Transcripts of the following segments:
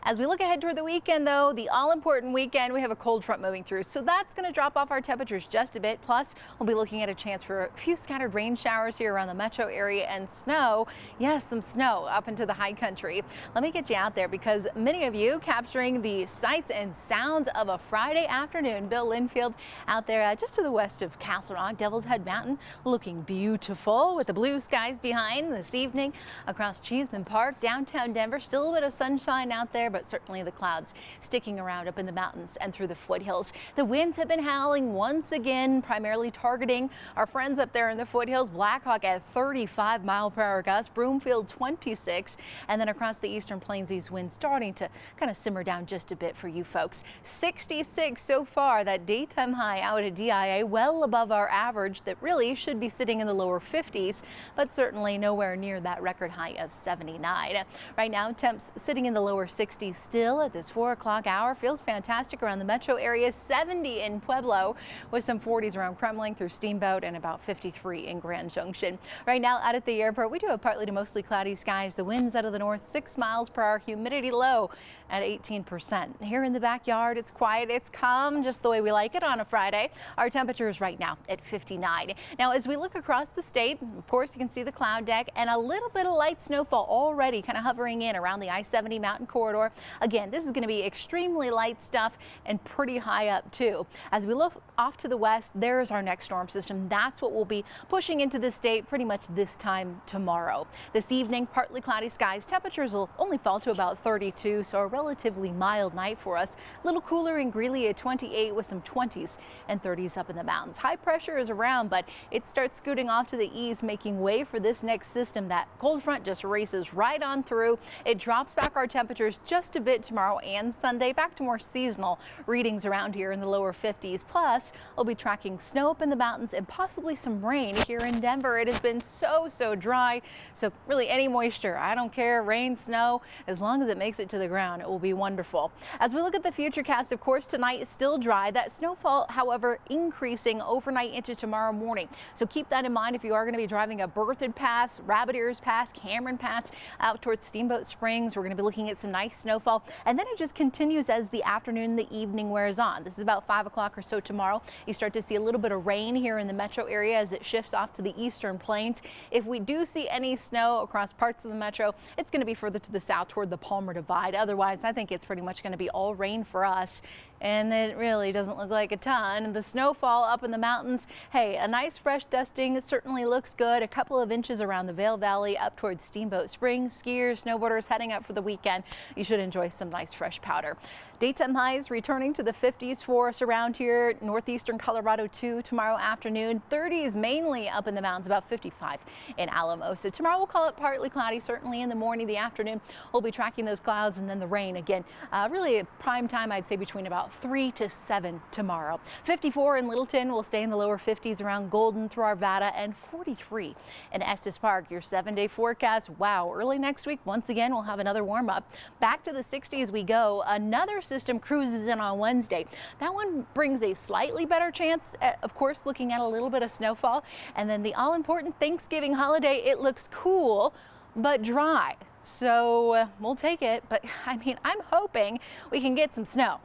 As we look ahead toward the weekend, though, the all-important weekend, we have a cold front moving through, so that's going to drop off our temperatures just a bit. Plus, we'll be looking at a chance for a few scattered rain showers here around the metro area and snow. Yes, some snow up into the high country. Let me get you out there because many of you capturing the sights and sounds of a Friday afternoon. Bill Linfield out there just to the west of Castle Rock, Devil's Head Mountain, looking beautiful with the blue skies behind this evening across Cheeseman Park, downtown Denver. Still a bit of sunshine out there, but certainly the clouds sticking around up in the mountains and through the foothills. The winds have been howling once again, primarily targeting our friends up there in the foothills. Blackhawk at 35-mile-per-hour gusts, Broomfield 26, and then across the eastern plains, these winds starting to kind of simmer down just a bit for you folks. 66 so far, that daytime high out at DIA, well above our average that really should be sitting in the lower 50s, but certainly nowhere near that record high of 79. Right now, temps sitting in the lower 60s still at this 4 o'clock hour. Feels fantastic around the metro area. 70 in Pueblo with some 40s around Kremling through Steamboat and about 53 in Grand Junction. Right now out at the airport, we do have partly to mostly cloudy skies. The winds out of the north 6 miles per hour. Humidity low at 18%. Here in the backyard, it's quiet, it's calm, just the way we like it on a Friday. Our temperature is right now at 59. Now, as we look across the state, of course, you can see the cloud deck and a little bit of light snowfall already kind of hovering in around the I-70 mountain corridor. Again, this is going to be extremely light stuff and pretty high up too. As we look off to the west, there's our next storm system. That's what will be pushing into the state pretty much this time tomorrow. This evening, partly cloudy skies. Temperatures will only fall to about 32, so a relatively mild night for us. A little cooler in Greeley at 28 with some 20s and 30s up in the mountains. High pressure is around, but it starts scooting off to the east, making way for this next system. That cold front just races right on through. It drops back our temperatures just a bit tomorrow and Sunday, back to more seasonal readings around here in the lower 50s. Plus, we'll be tracking snow up in the mountains and possibly some rain here in Denver. It has been so dry, so really any moisture, I don't care, rain, snow, as long as it makes it to the ground, it will be wonderful. As we look at the futurecast, of course, tonight is still dry. That snowfall, however, increasing overnight into tomorrow morning. So keep that in mind if you are going to be driving a Berthoud Pass, Rabbit Ears Pass, Cameron Pass out towards Steamboat Springs. We're going to be looking at some nice snowfall, and then it just continues as the afternoon and the evening wears on. This is about 5 o'clock or so tomorrow. You start to see a little bit of rain here in the metro area as it shifts off to the eastern plains. If we do see any snow across parts of the metro, it's going to be further to the south toward the Palmer Divide. Otherwise, I think it's pretty much going to be all rain for us, and it really doesn't look like a ton. The snowfall up in the mountains, hey, a nice fresh dusting certainly looks good. A couple of inches around the Vail Valley up towards Steamboat Springs. Skiers, snowboarders heading up for the weekend, you should enjoy some nice fresh powder. Daytime highs returning to the 50s for us around here. Northeastern Colorado too tomorrow afternoon. 30s mainly up in the mountains, about 55 in Alamosa. Tomorrow we'll call it partly cloudy, certainly in the morning, the afternoon. We'll be tracking those clouds and then the rain again. Really a prime time, I'd say between about 3 to 7 tomorrow. 54 in Littleton. Will stay in the lower 50s around Golden through Arvada, and 43 in Estes Park. Your 7-day forecast. Wow, early next week, once again, we'll have another warm up. Back to the 60s we go. Another system cruises in on Wednesday. That one brings a slightly better chance, of course, looking at a little bit of snowfall. And then the all-important Thanksgiving holiday, it looks cool but dry. So we'll take it. But I mean, I'm hoping we can get some snow.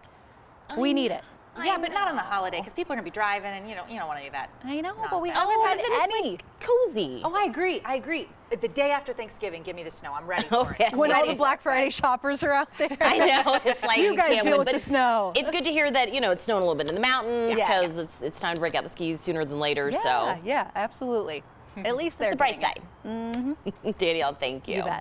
We need it. Yeah, but not on the holiday because people are going to be driving and you don't want any of that. I know, nonsense. but we haven't had any. Like cozy. Oh, I agree. The day after Thanksgiving, give me the snow. I'm ready for it. When all the Black Friday shoppers are out there. I know, it's like you guys can't deal win, with the snow. It's good to hear that, it's snowing a little bit in the mountains Yes. because it's time to break out the skis sooner than later. Yeah, so yeah, absolutely. At least they're it's the bright getting side. Danielle, thank you. You bet.